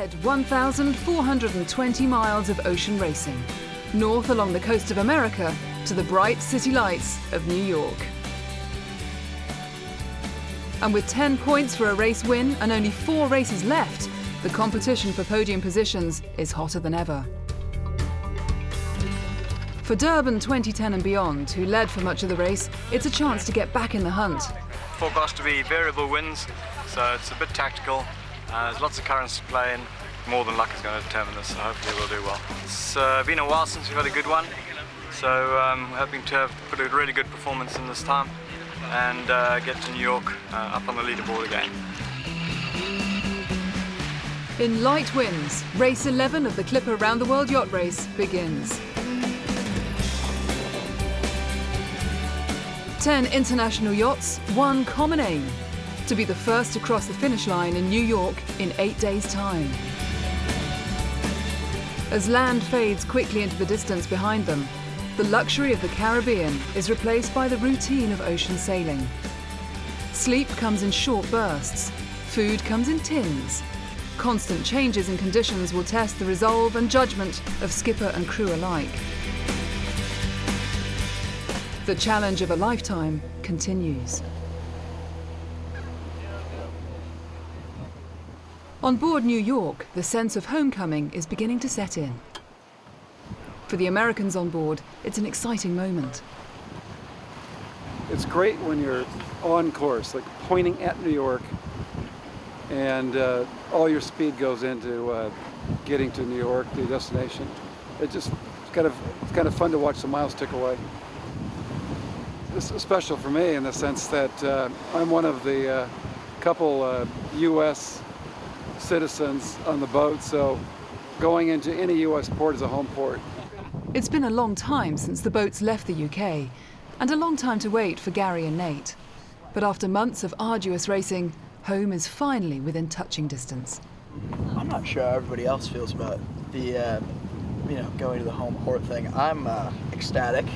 Ahead, 1,420 miles of ocean racing, north along the coast of America to the bright city lights of New York. And with 10 points for a race win and only 4 races left, the competition for podium positions is hotter than ever. For Durban 2010 and beyond, who led for much of the race, it's a chance to get back in the hunt. Forecast to be variable winds, so it's a bit tactical. There's lots of currents to play in. More than luck is going to determine this, so hopefully we'll do well. It's been a while since we've had a good one, so I'm hoping to have put a really good performance in this time and get to New York up on the leaderboard again. In light winds, race 11 of the Clipper Round the World Yacht Race begins. 10 international yachts, one common aim: to be the first to cross the finish line in New York in 8 days' time. As land fades quickly into the distance behind them, the luxury of the Caribbean is replaced by the routine of ocean sailing. Sleep comes in short bursts, food comes in tins. Constant changes in conditions will test the resolve and judgment of skipper and crew alike. The challenge of a lifetime continues. On board New York, the sense of homecoming is beginning to set in. For the Americans on board, it's an exciting moment. It's great when you're on course, like pointing at New York, and all your speed goes into getting to New York, the destination. It's kind of fun to watch the miles tick away. It's special for me in the sense that I'm one of the couple U.S. citizens on the boat, so going into any U.S. port is a home port. It's been a long time since the boats left the UK, and a long time to wait for Gary and Nate. But after months of arduous racing, home is finally within touching distance. I'm not sure how everybody else feels about the, going to the home port thing. I'm ecstatic,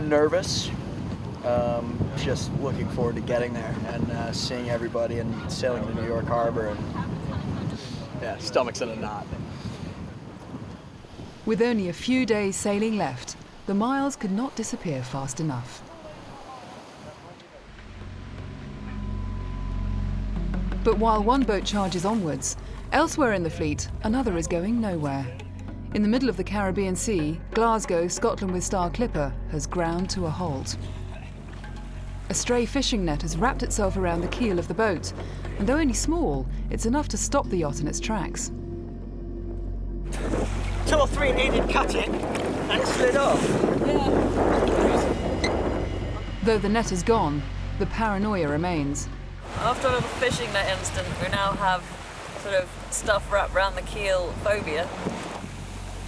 nervous, just looking forward to getting there and seeing everybody and sailing to New York Harbor, and yeah, stomach's in a knot. With only a few days sailing left, the miles could not disappear fast enough. But while one boat charges onwards, elsewhere in the fleet, another is going nowhere. In the middle of the Caribbean Sea, Glasgow, Scotland with Star Clipper has ground to a halt. A stray fishing net has wrapped itself around the keel of the boat, and though only small, it's enough to stop the yacht in its tracks. 2 or 3 needed cutting, and it slid off. Yeah. Though the net is gone, the paranoia remains. After a fishing net incident, we now have sort of stuff wrapped around the keel phobia.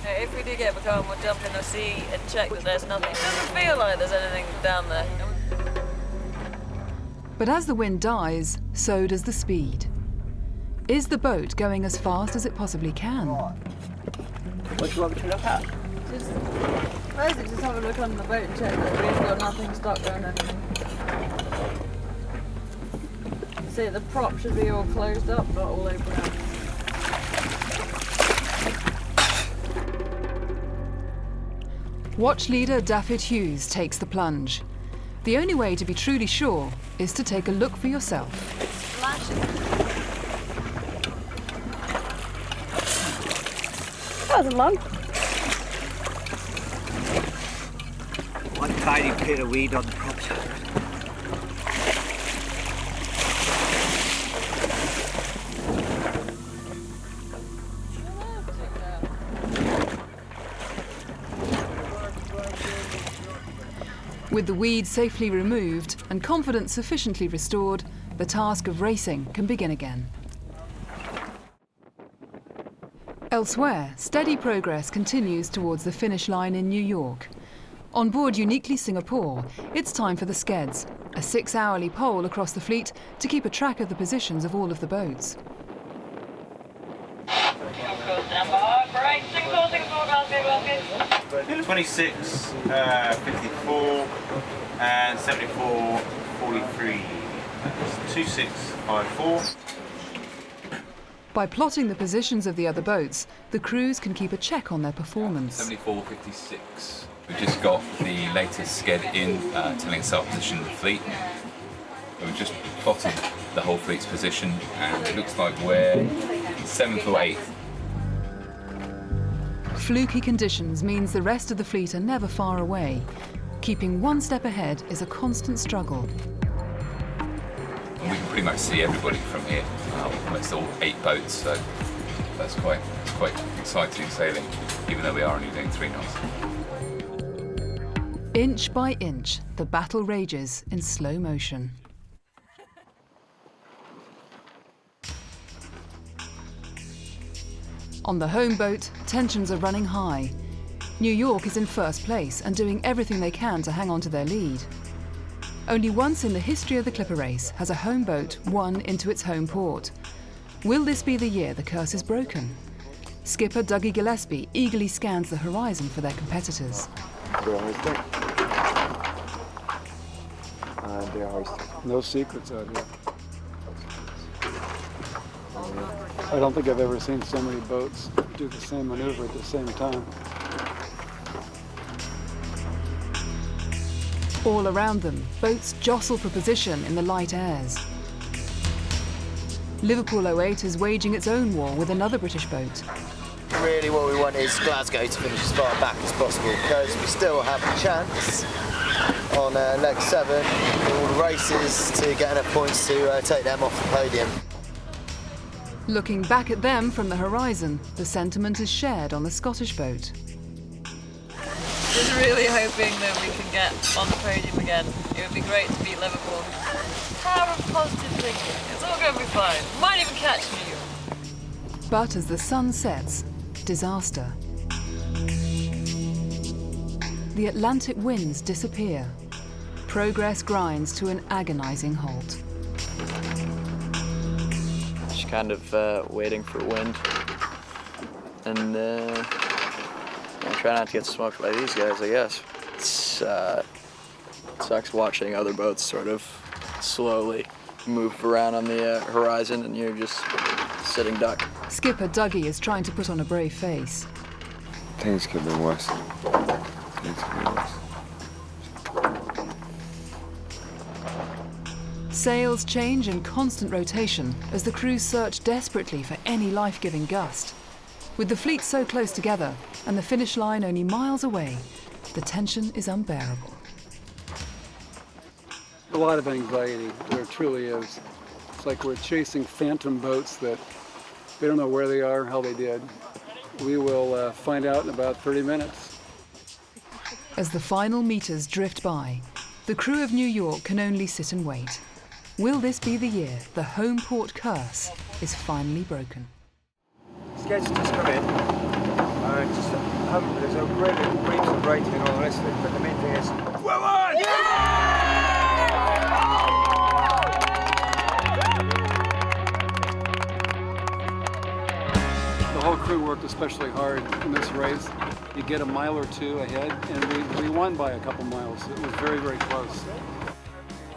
If we do get becalmed, we'll jump in the sea and check that there's nothing. It doesn't feel like there's anything down there. But as the wind dies, so does the speed. Is the boat going as fast as it possibly can? What do you want me to look at? Basically, just have a look on the boat and check that we've got nothing stuck on anything. See, the prop should be all closed up, but all open up. Watch leader Daffyd Hughes takes the plunge. The only way to be truly sure is to take a look for yourself. It's flashing. That wasn't long. One tiny bit of weed on the props. With the weed safely removed and confidence sufficiently restored, the task of racing can begin again. Elsewhere, steady progress continues towards the finish line in New York. On board Uniquely Singapore, it's time for the Skeds, a 6-hourly poll across the fleet to keep a track of the positions of all of the boats. 26, 54, and 74, 43. That's 2654. By plotting the positions of the other boats, the crews can keep a check on their performance. 74.56. We've just got the latest sked in, telling us our position of the fleet. We've just plotted the whole fleet's position, and it looks like we're 7th or 8th. Fluky conditions means the rest of the fleet are never far away. Keeping one step ahead is a constant struggle. And we can pretty much see everybody from here, almost all 8 boats, so that's quite exciting sailing, even though we are only doing 3 knots. Inch by inch, the battle rages in slow motion. On the home boat, tensions are running high. New York is in first place and doing everything they can to hang on to their lead. Only once in the history of the Clipper race has a home boat won into its home port. Will this be the year the curse is broken? Skipper Dougie Gillespie eagerly scans the horizon for their competitors. No secrets out here. I don't think I've ever seen so many boats do the same maneuver at the same time. All around them, boats jostle for position in the light airs. Liverpool 08 is waging its own war with another British boat. Really what we want is Glasgow to finish as far back as possible, because we still have a chance on leg 7 in all the races to get enough points to take them off the podium. Looking back at them from the horizon, the sentiment is shared on the Scottish boat. Just really hoping that we can get on the podium again. It would be great to beat Liverpool. Power of positive thinking. It's all going to be fine. Might even catch New York. But as the sun sets, disaster. The Atlantic winds disappear. Progress grinds to an agonizing halt. Just kind of waiting for wind. And try not to get smoked by these guys, I guess. It sucks watching other boats sort of slowly move around on the horizon and you're just sitting duck. Skipper Dougie is trying to put on a brave face. Things could be worse. Sails change in constant rotation as the crews search desperately for any life-giving gust. With the fleet so close together and the finish line only miles away, the tension is unbearable. A lot of anxiety, there truly is. It's like we're chasing phantom boats that we don't know where they are, how they did. We will find out in about 30 minutes. As the final meters drift by, the crew of New York can only sit and wait. Will this be the year the home port curse is finally broken? Sketch just come in. There's a great reefs and rating and all the rest of it, but the main thing is... Well on! The whole crew worked especially hard in this race. You get a mile or two ahead, and we won by a couple miles. It was very, very close.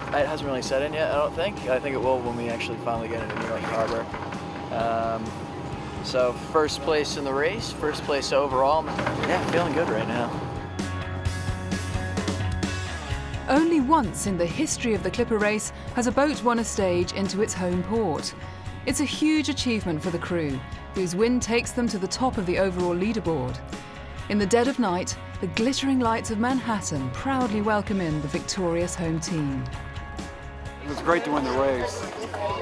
It hasn't really set in yet, I don't think. I think it will when we actually finally get into New York Harbor. So first place in the race, first place overall. Yeah, feeling good right now. Only once in the history of the Clipper race has a boat won a stage into its home port. It's a huge achievement for the crew, whose win takes them to the top of the overall leaderboard. In the dead of night, the glittering lights of Manhattan proudly welcome in the victorious home team. It was great to win the race,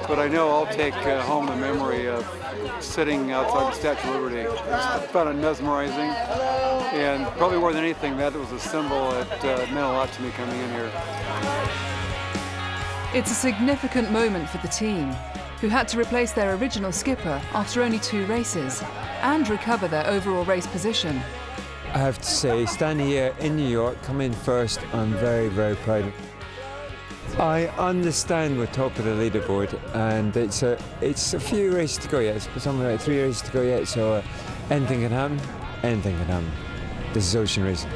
but I know I'll take home the memory of sitting outside the Statue of Liberty. I found it mesmerizing, and probably more than anything, that was a symbol that meant a lot to me coming in here. It's a significant moment for the team, who had to replace their original skipper after only 2 races, and recover their overall race position. I have to say, standing here in New York, coming first, I'm very, very proud. I understand we're top of the leaderboard, and it's a few races to go yet. It's something like 3 races to go yet, so anything can happen. Anything can happen. This is ocean racing.